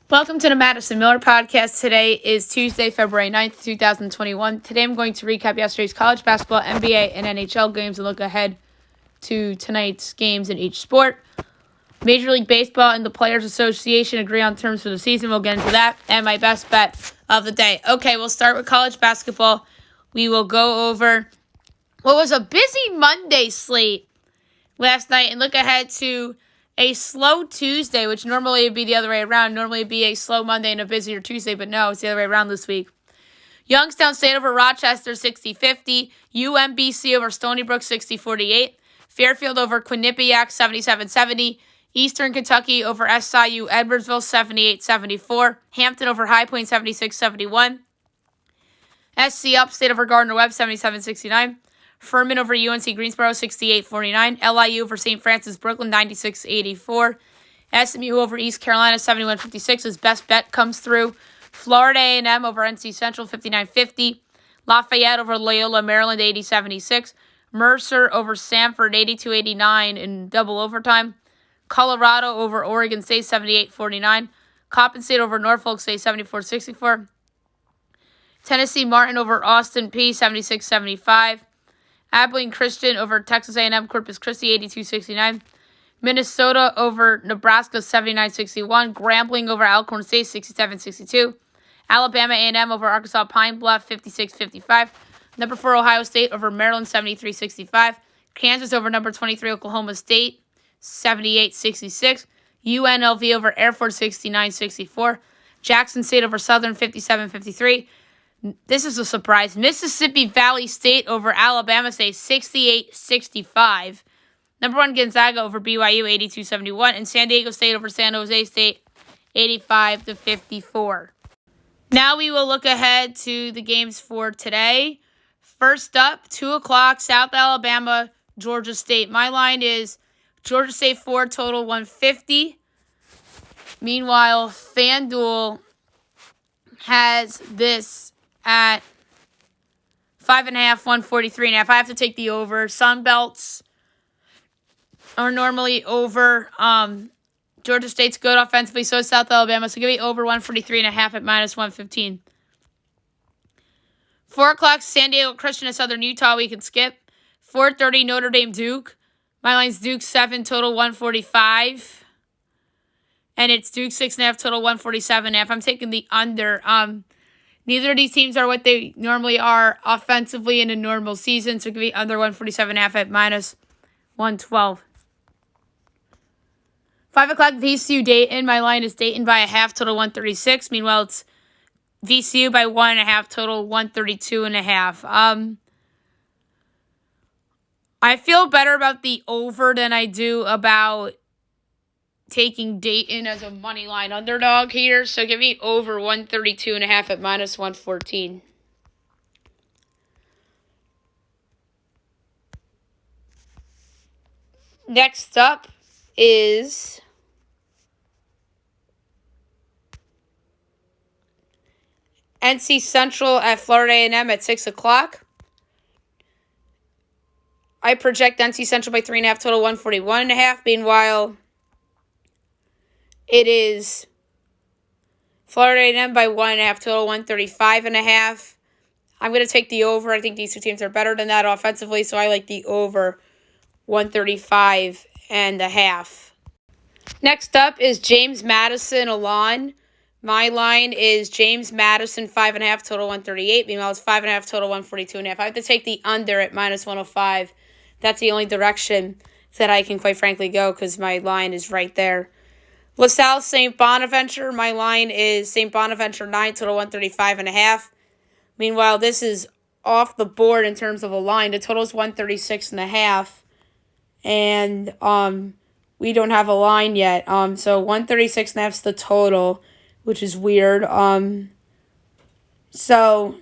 Welcome to the Madison Miller Podcast. Today is Tuesday, February 9th, 2021. Today I'm going to recap yesterday's college basketball, NBA, and NHL games and look ahead to tonight's games in each sport. Major League Baseball and the Players Association agree on terms for the season. We'll get into that and my best bet of the day. Okay, we'll start with college basketball. We will go over what was a busy Monday slate last night and look ahead to a slow Tuesday, which normally would be the other way around. Normally it'd be a slow Monday and a busier Tuesday, but no, it's the other way around this week. Youngstown State over Rochester, 60-50. UMBC over Stony Brook, 60-48. Fairfield over Quinnipiac, 77-70. Eastern Kentucky over SIU Edwardsville, 78-74. Hampton over High Point, 76-71. SC Upstate over Gardner-Webb, 77-69. Furman over UNC Greensboro, 68-49. LIU over St. Francis Brooklyn, 96-84. SMU over East Carolina, 71-56. His best bet comes through. Florida A&M over NC Central, 59-50. Lafayette over Loyola Maryland, 80-76. Mercer over Samford, 82-89 in double overtime. Colorado over Oregon State, 78-49. Coppin State over Norfolk State, 74-64. Tennessee Martin over Austin Peay, 76-75. Abilene Christian over Texas A&M Corpus Christi, 82-69. Minnesota over Nebraska, 79-61. Grambling over Alcorn State, 67-62. Alabama A&M over Arkansas Pine Bluff, 56-55. Number 4 Ohio State over Maryland, 73-65. Kansas over number 23 Oklahoma State, 78-66. UNLV over Air Force, 69-64. Jackson State over Southern, 57-53. This is a surprise. Mississippi Valley State over Alabama State, 68-65. Number 1 Gonzaga over BYU, 82-71. And San Diego State over San Jose State, 85-54. Now we will look ahead to the games for today. First up, 2 o'clock, South Alabama, Georgia State. My line is Georgia State 4, total 150. Meanwhile, FanDuel has this at 5.5, 143.5. I have to take the over. Sunbelts are normally over. Georgia State's good offensively, so is South Alabama. So give me over 143.5 at minus 115. 4 o'clock, San Diego Christian at Southern Utah. We can skip. 4:30, Notre Dame Duke. My line's Duke 7, total 145. And it's Duke 6.5, total 147.5. I'm taking the under. Neither of these teams are what they normally are offensively in a normal season, so it could be under 147.5 at minus 112. 5 o'clock, VCU Dayton. My line is Dayton by a half, total 136. Meanwhile, it's VCU by 1.5, total 132.5. I feel better about the over than I do about taking Dayton as a money line underdog here, so give me over 132.5 at minus 114. Next up is NC Central at Florida A&M at 6 o'clock. I project NC Central by 3.5, total 141.5. Meanwhile, it is Florida A&M by 1.5, total 135.5. I'm going to take the over. I think these two teams are better than that offensively, so I like the over 135.5. Next up is James Madison Alon. My line is James Madison 5.5, total 138. Meanwhile, it's 5.5, total 142.5. I have to take the under at minus 105. That's the only direction that I can, quite frankly, go because my line is right there. LaSalle St. Bonaventure, my line is St. Bonaventure 9, total 135.5. Meanwhile, this is off the board in terms of a line. The total is 136.5. And we don't have a line yet. So 136.5 is the total, which is weird. So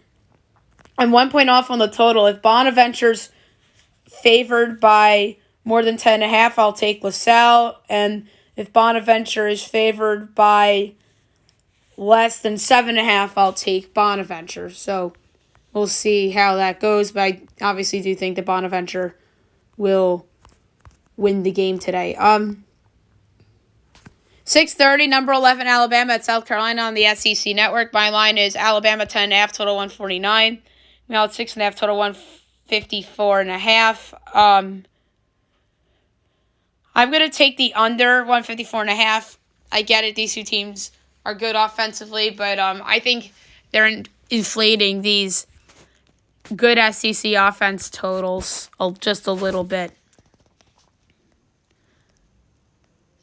I'm 1 point off on the total. If Bonaventure's favored by more than 10.5, I'll take LaSalle. And if Bonaventure is favored by less than 7.5, I'll take Bonaventure. So we'll see how that goes. But I obviously do think that Bonaventure will win the game today. 6:30, number 11, Alabama at South Carolina on the SEC Network. My line is Alabama 10.5, total 149. Now it's 6.5, total 154.5. I'm going to take the under 154.5. I get it. These two teams are good offensively, but I think they're inflating these good SEC offense totals just a little bit.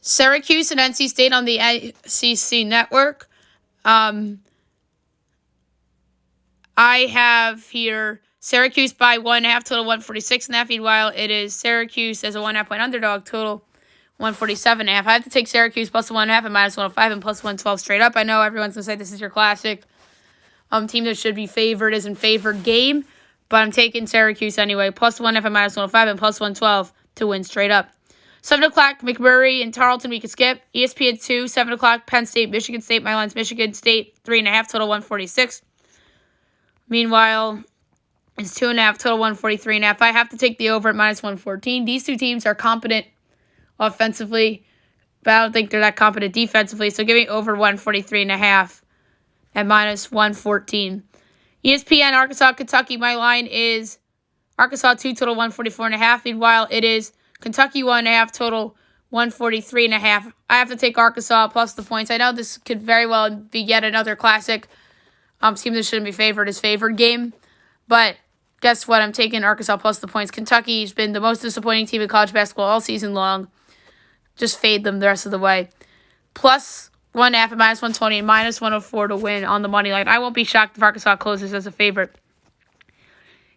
Syracuse and NC State on the SEC Network. I have here Syracuse by 1.5, total 146.5. Meanwhile, it is Syracuse as a 1.5 point underdog, total 147.5. I have to take Syracuse plus 1.5 and minus 105 and plus 112 straight up. I know everyone's going to say this is your classic team that should be favored isn't favored game, but I'm taking Syracuse anyway. Plus 1.5 and minus 105 and plus 112 to win straight up. 7 o'clock, McMurray and Tarleton, we could skip. ESPN 2, 7 o'clock, Penn State, Michigan State. My line's Michigan State, 3.5, total 146. Meanwhile, it's 2.5, total 143.5. I have to take the over at minus 114. These two teams are competent offensively, but I don't think they're that competent defensively. So give me over 143.5 at minus 114. ESPN, Arkansas, Kentucky. My line is Arkansas 2, total 144.5. Meanwhile, it is Kentucky 1.5, total 143.5. I have to take Arkansas plus the points. I know this could very well be yet another classic team that shouldn't be favored is favored game. But guess what? I'm taking Arkansas plus the points. Kentucky's been the most disappointing team in college basketball all season long. Just fade them the rest of the way. Plus 1.5 at minus 120 and minus 104 to win on the money line. I won't be shocked if Arkansas closes as a favorite.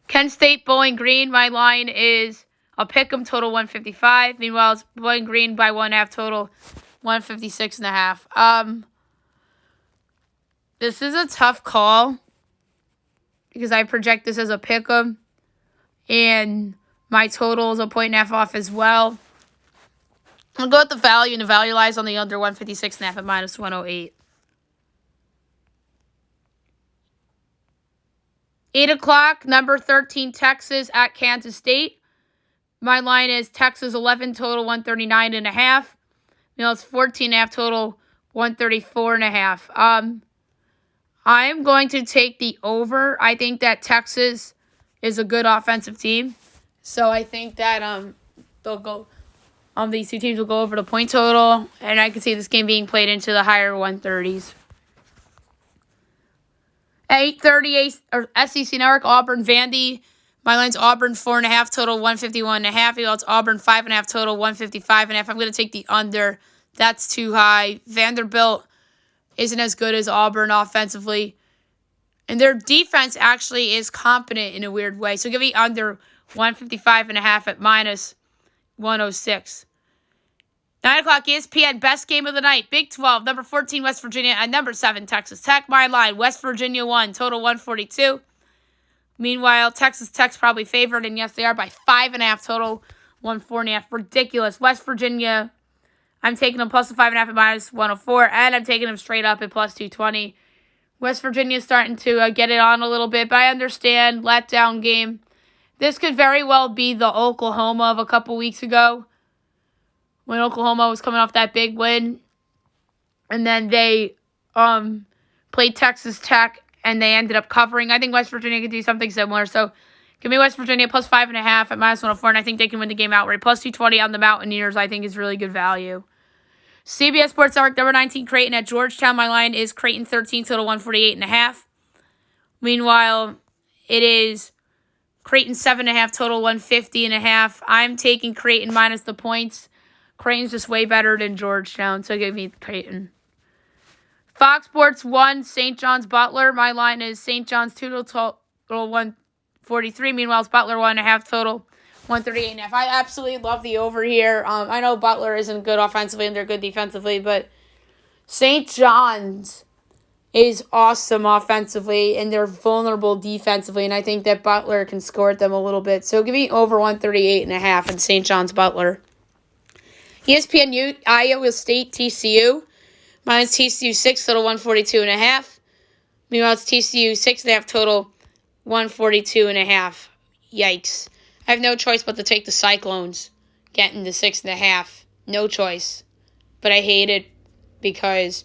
Kent State, Bowling Green. My line is a pick'em, total 155. Meanwhile, it's Bowling Green by 1.5, total 156.5. This is a tough call because I project this as a pick'em, and my total is a 1.5 off as well. I'll go with the value, and the value lies on the under 156.5 at minus 108. 8 o'clock, number 13, Texas at Kansas State. My line is Texas 11, total 139.5. It's 14.5, total 134.5. I am going to take the over. I think that Texas is a good offensive team. So I think that they'll go these two teams will go over the point total, and I can see this game being played into the higher 130s. 8:38 SEC Network, Auburn, Vandy. My line's Auburn 4.5, total 151.5. It's Auburn 5.5, total 155.5. I'm going to take the under. That's too high. Vanderbilt isn't as good as Auburn offensively, and their defense actually is competent in a weird way. So give me under 155.5 at minus 106. 9 o'clock, ESPN, best game of the night. Big 12, number 14, West Virginia, and number 7, Texas Tech. My line, West Virginia 1, total 142. Meanwhile, Texas Tech's probably favored, and yes, they are by 5.5, total 104.5. Ridiculous. West Virginia, I'm taking them plus the 5.5 at minus 104, and I'm taking them straight up at plus 220. West Virginia's starting to get it on a little bit, but I understand, letdown game. This could very well be the Oklahoma of a couple weeks ago, when Oklahoma was coming off that big win, and then they played Texas Tech, and they ended up covering. I think West Virginia could do something similar. So give me West Virginia plus 5.5 at minus 104, and I think they can win the game outright. Plus 220 on the Mountaineers, I think, is really good value. CBS Sports Network, number 19, Creighton at Georgetown. My line is Creighton 13, total 148.5. Meanwhile, it is Creighton 7.5, total 150.5. I'm taking Creighton minus the points. Creighton's just way better than Georgetown, so give me Creighton. Fox Sports 1, St. John's Butler. My line is St. John's 2, total 143. Meanwhile, it's Butler 1.5, total 138.5. I absolutely love the over here. I know Butler isn't good offensively and they're good defensively, but St. John's is awesome offensively and they're vulnerable defensively, and I think that Butler can score at them a little bit. So give me over 138.5 in St. John's Butler. ESPN Iowa State, TCU. Mine's TCU 6, total 142.5. Meanwhile, it's TCU 6.5, total 142.5. Yikes. I have no choice but to take the Cyclones, getting the 6.5. No choice. But I hate it. because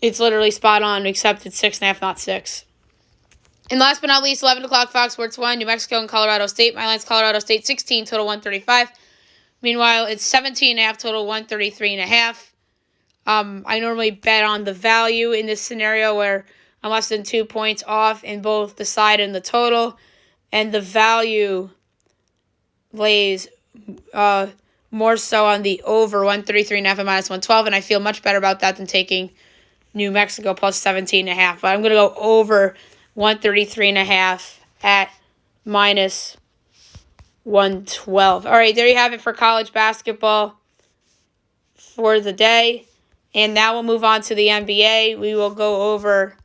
it's literally spot on, except it's 6.5, not 6. And last but not least, 11 o'clock Fox Sports 1, New Mexico and Colorado State. My line's Colorado State 16, total 135. Meanwhile, it's 17.5, total 133.5. I normally bet on the value in this scenario where I'm less than 2 points off in both the side and the total. And the value lays more so on the over 133.5 and minus 112. And I feel much better about that than taking New Mexico plus 17.5. But I'm going to go over 133.5 at minus 112. All right, there you have it for college basketball for the day. And now we'll move on to the NBA. We will go over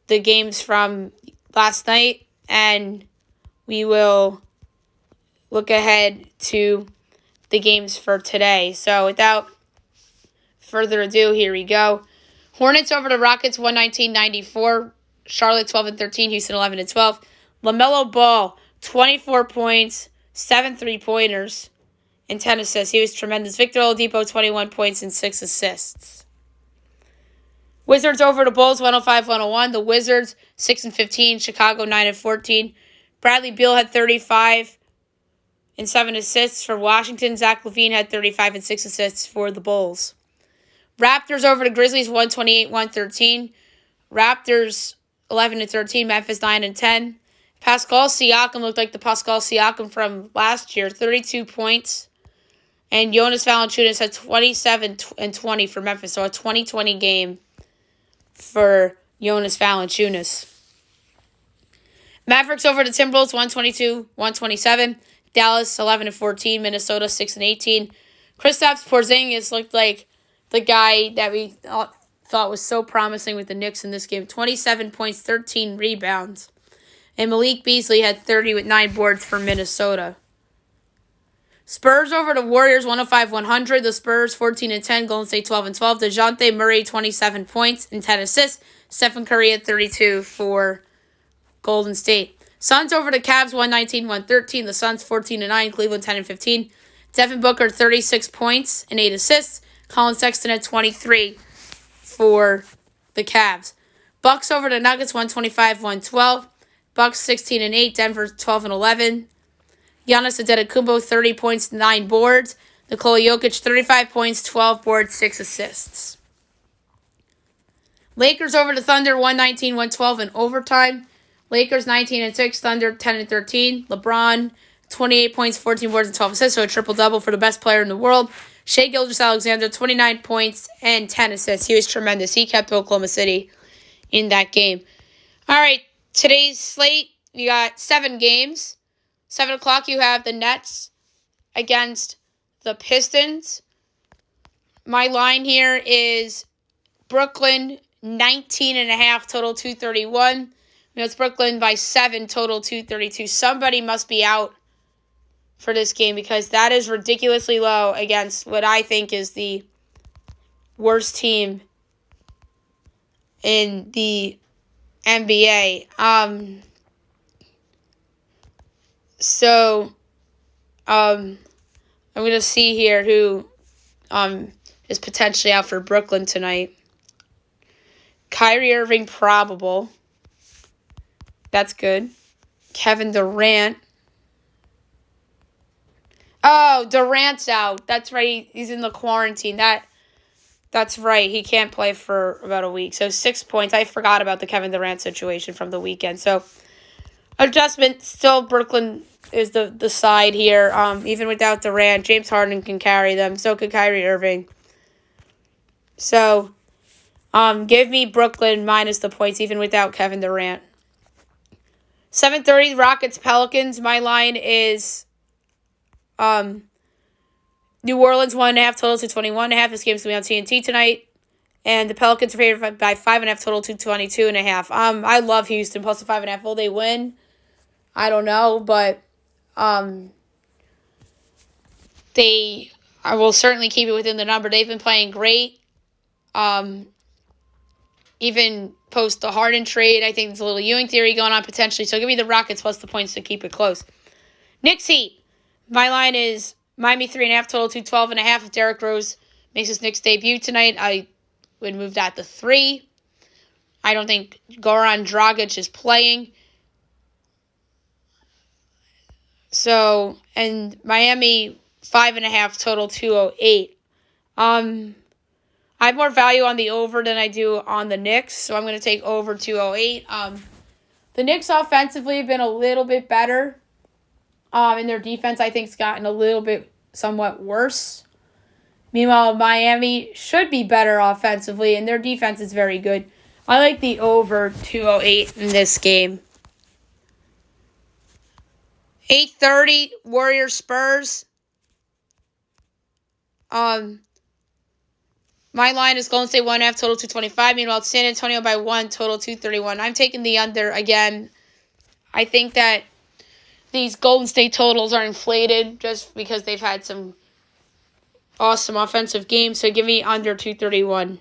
the games from last night, and we will look ahead to the games for today. So without further ado, here we go. Hornets over the Rockets, 119-94. Charlotte 12-13, Houston 11-12. LaMelo Ball, 24 points, 7 3-pointers, and 10 assists. He was tremendous. Victor Oladipo, 21 points and 6 assists. Wizards over the Bulls, 105-101. The Wizards, 6-15. Chicago, 9-14. Bradley Beal had 35 and 7 assists for Washington. Zach LaVine had 35 and 6 assists for the Bulls. Raptors over the Grizzlies, 128-113. Raptors, 11-13. Memphis, 9-10. Pascal Siakam looked like the Pascal Siakam from last year, 32 points. And Jonas Valanciunas had 27 and 20 for Memphis, so a 20-20 game for Jonas Valanciunas. Mavericks over the Timberwolves, 122-127. Dallas, 11-14. Minnesota, 6-18. Kristaps Porzingis looked like the guy that we thought was so promising with the Knicks in this game. 27 points, 13 rebounds. And Malik Beasley had 30 with 9 boards for Minnesota. Spurs over the Warriors, 105-100. The Spurs, 14-10. Golden State, 12-12. DeJounte Murray, 27 points and 10 assists. Stephen Curry had 32 for Golden State. Suns over the Cavs, 119-113. The Suns, 14-9. Cleveland, 10-15. Devin Booker, 36 points and 8 assists. Colin Sexton had 23 for the Cavs. Bucks over the Nuggets, 125-112. Bucks 16-8, Denver 12-11. Giannis Antetokounmpo 30 points, 9 boards. Nikola Jokic 35 points, 12 boards, 6 assists. Lakers over the Thunder 119-112 in overtime. Lakers 19-6, Thunder 10-13. LeBron 28 points, 14 boards, and 12 assists, so a triple-double for the best player in the world. Shai Gilgeous-Alexander 29 points and 10 assists. He was tremendous. He kept Oklahoma City in that game. All right. Today's slate, we got 7 games. 7 o'clock, you have the Nets against the Pistons. My line here is Brooklyn, 19.5, total 231. It's Brooklyn by 7, total 232. Somebody must be out for this game because that is ridiculously low against what I think is the worst team in the NBA. I'm going to see here who is potentially out for Brooklyn tonight. Kyrie Irving, probable. That's good. Kevin Durant. Oh, Durant's out. That's right. He's in the quarantine. That's right. He can't play for about a week. So 6 points. I forgot about the Kevin Durant situation from the weekend. So adjustment. Still Brooklyn is the side here. Even without Durant, James Harden can carry them. So could Kyrie Irving. So give me Brooklyn minus the points even without Kevin Durant. 7:30 Rockets Pelicans. My line is New Orleans 1.5 total to 21.5. This game's going to be on TNT tonight. And the Pelicans are favored by 5.5 total to 22.5. I love Houston plus the 5.5. Will they win? I don't know, but I will certainly keep it within the number. They've been playing great. Even post the Harden trade, I think there's a little Ewing theory going on potentially. So give me the Rockets plus the points to keep it close. Knicks Heat. My line is Miami 3.5 total to 12.5. If Derrick Rose makes his Knicks debut tonight. I would move that to 3. I don't think Goran Dragic is playing. So, and Miami, 5.5 total, 208. I have more value on the over than I do on the Knicks, so I'm going to take over 208. The Knicks offensively have been a little bit better. And their defense, I think, has gotten a little bit somewhat worse. Meanwhile, Miami should be better offensively, and their defense is very good. I like the over 208 in this game. 8:30, Warriors Spurs. My line is Golden State 1.5, total 225. Meanwhile, it's San Antonio by 1, total 231. I'm taking the under again. I think that these Golden State totals are inflated just because they've had some awesome offensive games. So give me under 231.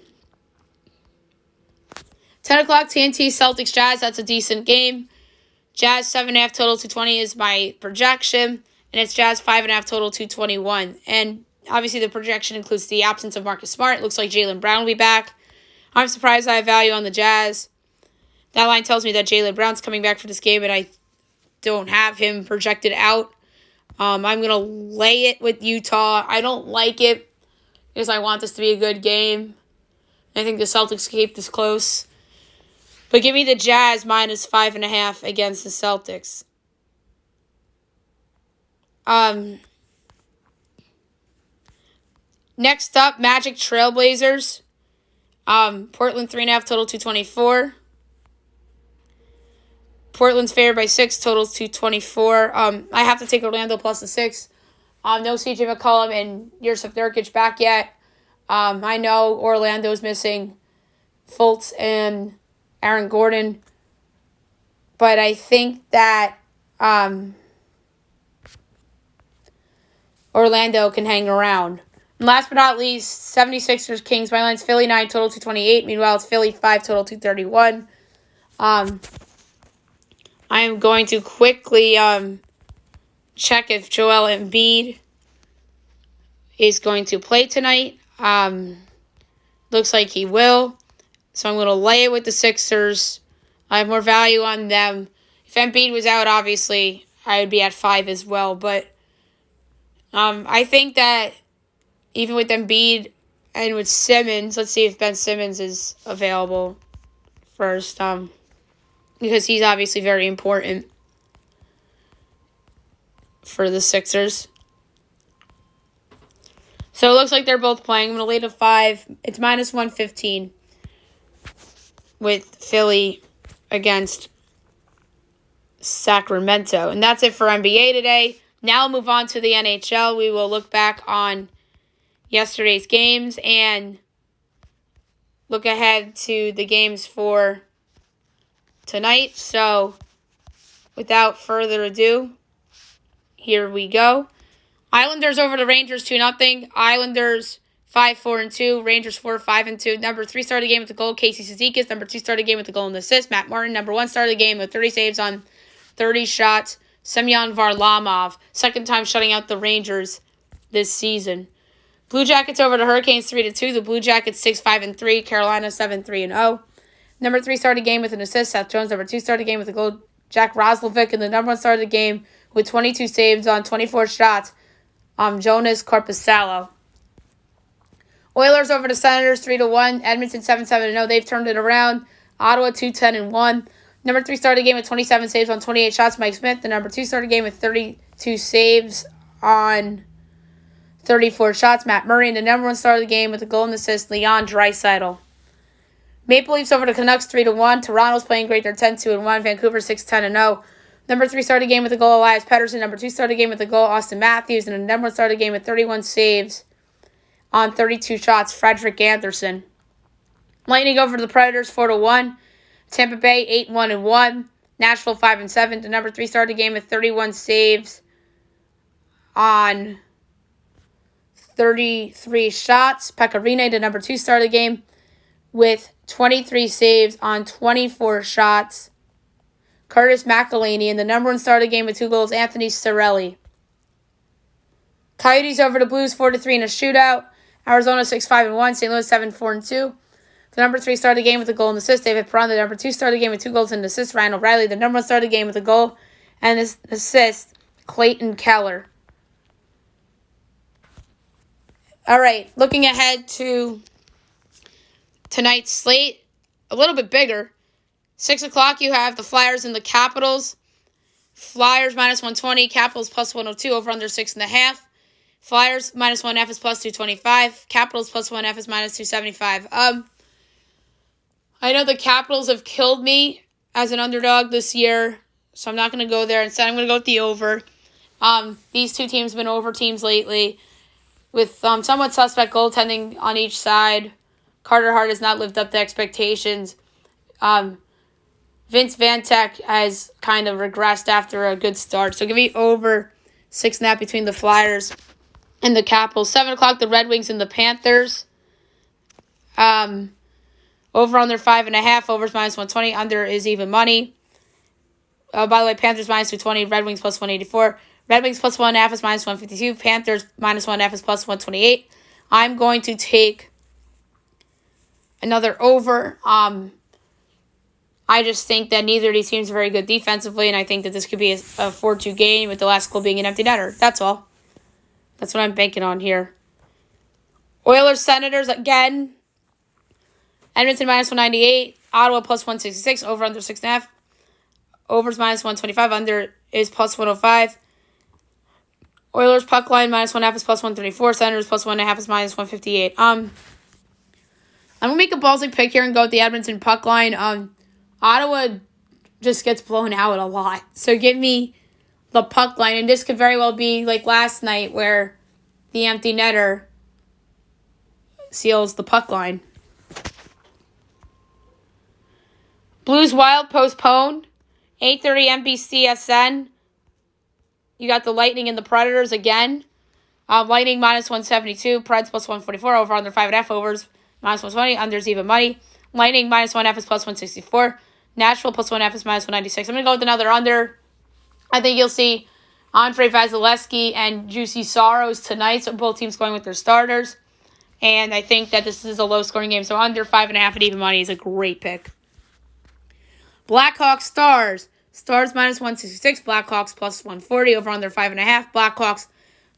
10 o'clock, TNT, Celtics, Jazz. That's a decent game. Jazz 7.5 total 220 is my projection. And it's Jazz 5.5 total 221. And obviously the projection includes the absence of Marcus Smart. It looks like Jaylen Brown will be back. I'm surprised I have value on the Jazz. That line tells me that Jaylen Brown's coming back for this game, and I don't have him projected out. I'm going to lay it with Utah. I don't like it because I want this to be a good game. I think the Celtics keep this close. But give me the Jazz minus 5.5 against the Celtics. Next up, Magic Trailblazers. Portland 3.5 total 224. Portland's favored by 6, totals 224. I have to take Orlando plus the 6. No CJ McCollum and Yusuf Nurkic back yet. I know Orlando's missing Fultz and Aaron Gordon. But I think that Orlando can hang around. And last but not least, 76ers Kings. My line's Philly 9, total 228. Meanwhile, it's Philly 5, total 231. I am going to quickly check if Joel Embiid is going to play tonight. Looks like he will. So I'm going to lay it with the Sixers. I have more value on them. If Embiid was out, obviously, I would be at 5 as well. But I think that even with Embiid and with Simmons, let's see if Ben Simmons is available first. Because he's obviously very important for the Sixers. So it looks like they're both playing. I'm going to lay to 5. It's minus 115 with Philly against Sacramento. And that's it for NBA today. Now we'll move on to the NHL. We will look back on yesterday's games and look ahead to the games for tonight. So without further ado, here we go. Islanders over the Rangers 2-0. Islanders 5-4-2. Rangers 4-5-2. Number 3 started the game with the goal, Casey Cizikas. Number 2 started the game with the goal and assist, Matt Martin. Number 1 started the game with 30 saves on 30 shots, Semyon Varlamov. Second time shutting out the Rangers this season. Blue Jackets over the Hurricanes 3-2. The Blue Jackets 6-5-3. Carolina 7-3-0. Number 3 started the game with an assist, Seth Jones. Number 2 started the game with a goal, Jack Roslovic. And the number 1 started the game with 22 saves on 24 shots, Jonas Korpisalo. Oilers over the Senators 3-1. Edmonton 7-7-0. They've turned it around. Ottawa 2-10-1. Number 3 started the game with 27 saves on 28 shots, Mike Smith. The number 2 started the game with 32 saves on 34 shots, Matt Murray. And the number 1 started the game with a goal and assist, Leon Draisaitl. Maple Leafs over the Canucks 3-1. Toronto's playing great. They're 10-2-1. Vancouver 6-10-0. Number 3 started the game with a goal, Elias Pettersson. Number 2 started the game with a goal, Austin Matthews. And the number 1 started the game with 31 saves on 32 shots, Frederick Anderson. Lightning over the Predators 4-1. Tampa Bay 8-1-1. Nashville 5-7. The number 3 started the game with 31 saves on 33 shots. Pekka Rinne, the number 2 started the game with 23 saves on 24 shots, Curtis McElhinney. And the number 1 started the game with 2 goals, Anthony Cirelli. Coyotes over the Blues 4-3 in a shootout. Arizona 6-5-1. St. Louis 7-4-2. The number 3 started the game with a goal and assist. David Perron. The number 2 started the game with 2 goals and an assist. Ryan O'Reilly. The number 1 started the game with a goal and an assist. Clayton Keller. All right, looking ahead to tonight's slate, a little bit bigger. 6 o'clock, you have the Flyers and the Capitals. Flyers -120, Capitals +102, over under 6.5. Flyers -1.5 is +225. Capitals +1.5 is -275. I know the Capitals have killed me as an underdog this year, so I'm not going to go there. Instead, I'm going to go with the over. These two teams have been over teams lately with somewhat suspect goaltending on each side. Carter Hart has not lived up to expectations. Vince Vantek has kind of regressed after a good start. So give me over 6.5 between the Flyers and the Capitals. 7 o'clock, the Red Wings and the Panthers. Over under 5.5. Overs -120. Under is even money. By the way, Panthers -220. Red Wings +184. Red Wings +1.5 is -152. Panthers -1.5 is +128. I'm going to take another over. I just think that neither of these teams are very good defensively, and I think that this could be a 4-2 game with the last goal being an empty netter. That's all. That's what I'm banking on here. Oilers Senators again. Edmonton -198. Ottawa +166. Over under 6.5. Overs -125. Under is +105. Oilers puck line -1.5 is +134. Senators +1.5 is -158. I'm gonna make a ballsy pick here and go with the Edmonton puck line. Ottawa just gets blown out a lot, so give me the puck line, and this could very well be like last night where the empty netter seals the puck line. Blues Wild postponed. 8:30 NBCSN. You got the Lightning and the Predators again. Lightning -172. Preds +144. Over under 5.5. Overs -120. Unders even money. Lightning -1.5 is +164. Nashville +1.5 is -196. I'm going to go with another under. I think you'll see Andre Vasilevsky and Juicy Soros tonight. So both teams going with their starters. And I think that this is a low-scoring game. So under 5.5 and even money is a great pick. Blackhawks Stars. Stars -166. Blackhawks +140. Over under 5.5. Blackhawks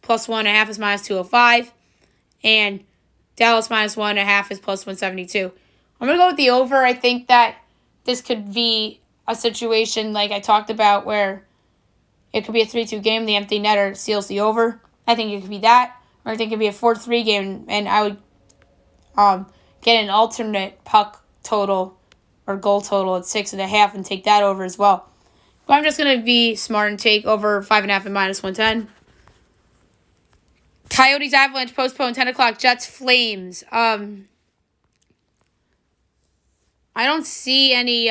+1.5 is -205. And Dallas -1.5 is +172. I'm going to go with the over. I think that this could be a situation like I talked about where it could be a 3-2 game. The empty netter seals the over. I think it could be that. Or I think it could be a 4-3 game. And I would get an alternate puck total or goal total at 6.5 and take that over as well. But I'm just going to be smart and take over 5.5 and -110. Coyotes Avalanche postponed 10 o'clock. Jets Flames. I don't see any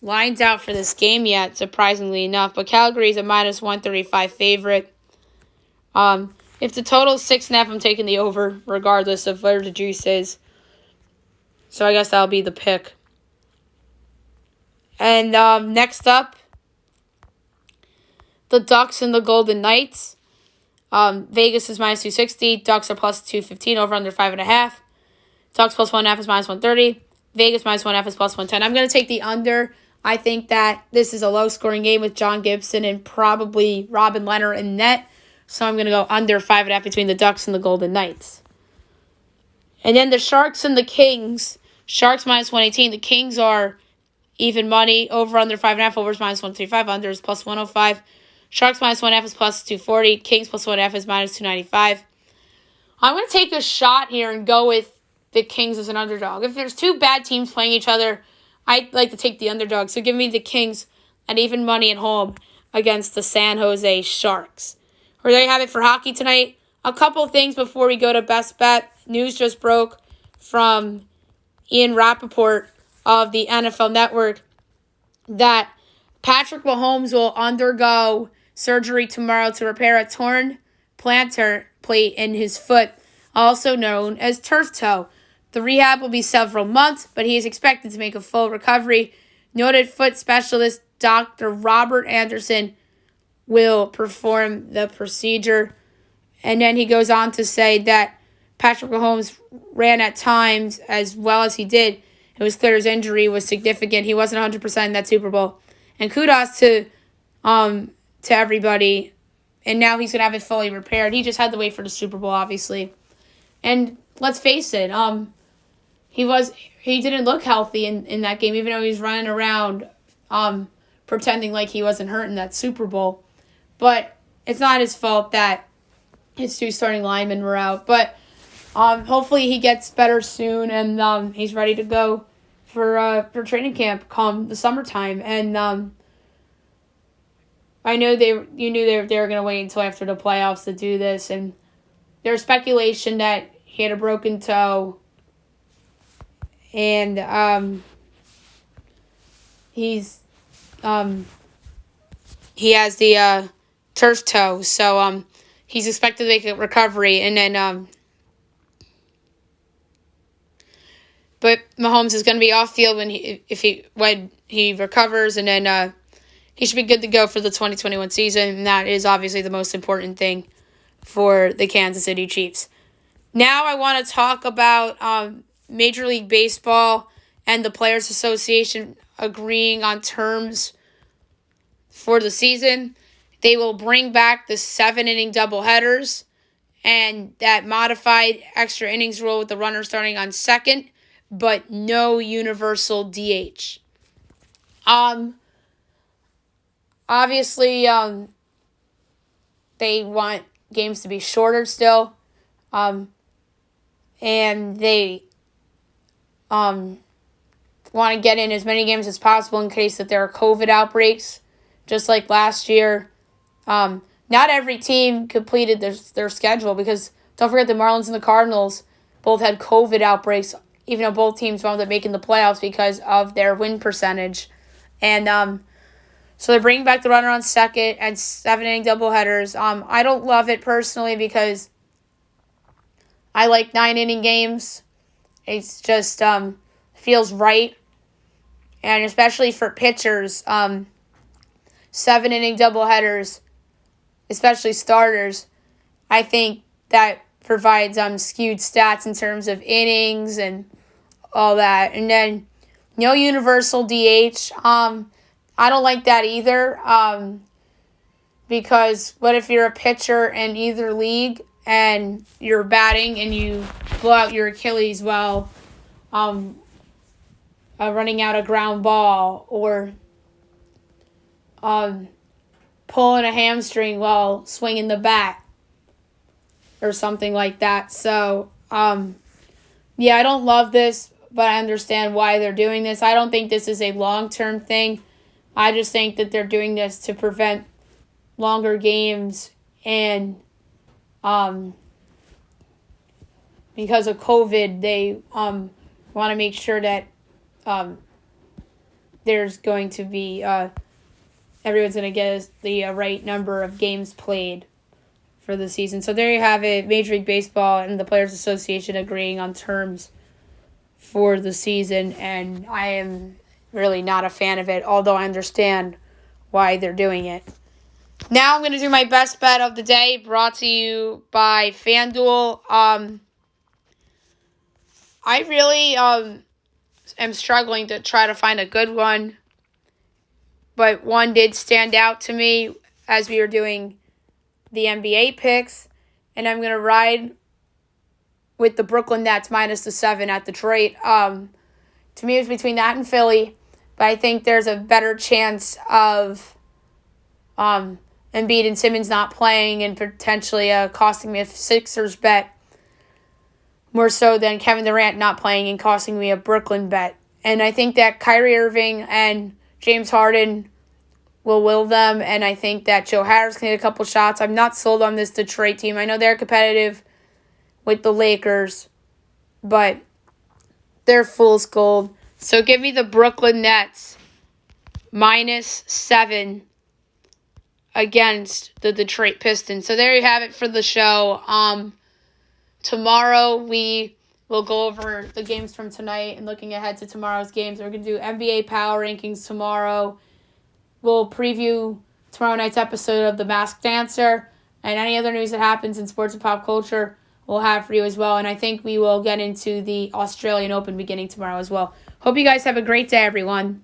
lines out for this game yet, surprisingly enough. But Calgary's a -135 favorite. If the total is 6.5, I'm taking the over, regardless of where the juice is. So I guess that'll be the pick. And next up, the Ducks and the Golden Knights. Vegas is -260. Ducks are +215. Over under 5.5. Ducks +1.5 is -130. Vegas -1.5 is +110. I'm going to take the under. I think that this is a low-scoring game with John Gibson and probably Robin Lehner in net. So I'm going to go under 5.5 between the Ducks and the Golden Knights. And then the Sharks and the Kings. Sharks -118. The Kings are even money. Over under 5.5. Overs -135. Under is +105. Sharks -1.5 is +240. Kings +1.5 is -295. I'm going to take a shot here and go with the Kings as an underdog. If there's two bad teams playing each other, I'd like to take the underdog. So give me the Kings and even money at home against the San Jose Sharks. Or there you have it for hockey tonight. A couple things before we go to Best Bet. News just broke from Ian Rappaport of the NFL Network that Patrick Mahomes will undergo surgery tomorrow to repair a torn plantar plate in his foot, also known as turf toe. The rehab will be several months, but he is expected to make a full recovery. Noted foot specialist Dr. Robert Anderson will perform the procedure. And then he goes on to say that Patrick Mahomes ran at times as well as he did. It was clear his injury was significant. He wasn't 100% in that Super Bowl. And kudos to everybody. And now he's going to have it fully repaired. He just had to wait for the Super Bowl, obviously. And let's face it, he didn't look healthy in that game, even though he was running around pretending like he wasn't hurt in that Super Bowl. But it's not his fault that his two starting linemen were out. But hopefully he gets better soon, and he's ready to go for training camp come the summertime. And I know you knew they were going to wait until after the playoffs to do this, and there's speculation that he had a broken toe, and he has the turf toe, so he's expected to make a recovery, and then but Mahomes is going to be off field when he recovers, and then he should be good to go for the 2021 season, and that is obviously the most important thing for the Kansas City Chiefs. Now I want to talk about Major League Baseball and the Players Association agreeing on terms for the season. They will bring back the 7-inning doubleheaders and that modified extra innings rule with the runner starting on second, but no universal DH. Obviously, they want games to be shorter still, and they want to get in as many games as possible in case that there are COVID outbreaks, just like last year. Not every team completed their schedule because don't forget the Marlins and the Cardinals both had COVID outbreaks, even though both teams wound up making the playoffs because of their win percentage. And so they're bringing back the runner on second and 7-inning doubleheaders. I don't love it personally because I like 9-inning games. It's just feels right. And especially for pitchers, 7-inning doubleheaders, especially starters, I think that provides skewed stats in terms of innings and all that. And then no universal DH. I don't like that either, because what if you're a pitcher in either league and you're batting and you blow out your Achilles while running out a ground ball, or pulling a hamstring while swinging the bat or something like that. So, yeah, I don't love this, but I understand why they're doing this. I don't think this is a long-term thing. I just think that they're doing this to prevent longer games, and because of COVID, they want to make sure that there's going to be everyone's going to get the right number of games played for the season. So there you have it, Major League Baseball and the Players Association agreeing on terms for the season, and I am really not a fan of it, although I understand why they're doing it. Now I'm going to do my best bet of the day, brought to you by FanDuel. I really am struggling to try to find a good one, but one did stand out to me as we were doing the NBA picks, and I'm going to ride with the Brooklyn Nets minus the 7 at Detroit. To me, it was between that and Philly, but I think there's a better chance of Embiid and Simmons not playing and potentially costing me a Sixers bet, more so than Kevin Durant not playing and costing me a Brooklyn bet. And I think that Kyrie Irving and James Harden will will them, and I think that Joe Harris can hit a couple shots. I'm not sold on this Detroit team. I know they're competitive with the Lakers, but they're fool's gold. So give me the Brooklyn Nets minus 7 against the Detroit Pistons. So there you have it for the show. Tomorrow we will go over the games from tonight and looking ahead to tomorrow's games. We're going to do NBA Power Rankings tomorrow. We'll preview tomorrow night's episode of The Masked Dancer. And any other news that happens in sports and pop culture, we'll have for you as well. And I think we will get into the Australian Open beginning tomorrow as well. Hope you guys have a great day, everyone.